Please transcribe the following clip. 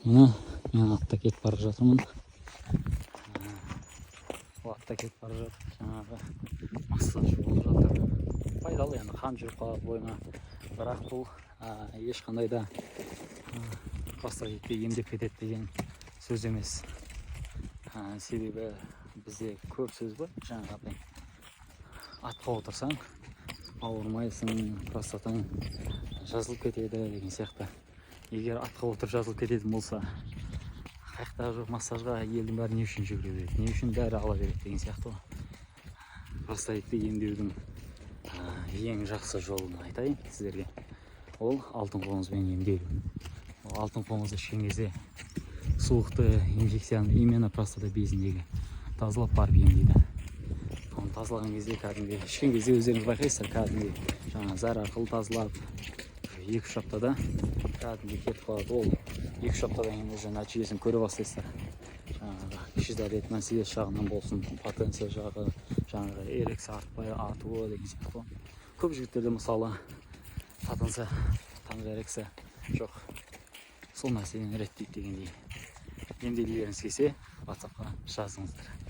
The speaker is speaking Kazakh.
Мына мен атта кетіп бара жатырмын. Атта кетіп бара жатыр. Жаңағы массаж болып жатыр. Пайдалы енді, қан жүріп қалады бойына. Бірақ бұл ешқандай да простатитті емдеп кетеді деген сөз емес. Себебі бізде көп сөз бар. Жаңағыдай атқа отырсаң ауырмайсың, простатаң жазылып кетеді деген сияқты. Егер атқа отырып жазылып кететін болса, қаяқтағы жоқ массажға елдің бәрі не үшін жүгіре береді, не үшін бәрі ала береді деген сияқты. Простатитті емдеудің ең жақсы жолын айтайын сіздерге. Ол алтын қоңызбен емдеу. Алтын қоңызды ішкен кезде суықты инфекцияны именно простата безіндегі тазалап барып емдейді. Оны тазалаған кезде кәдімгі ішкен кезде өздеріңіз байқайсыздар, кәдімгі жаңа зәр арқылы тазалап 2-3 аптада кәдімгі кетіп қалады. Ол 2-3 аптадан кейін уже нәтижесін көре бастайсыздар. Жаңағы шизарет мәселесі жағынан болсын, потенция жағы, жаңағы эрекция артуы деген сияқты. Көп жігіттерде мысалы потенция, эрекция жоқ. Сол мәселені реттейді дегендей. Емделгілеріңіз келсе WhatsApp-қа жазыңыздар.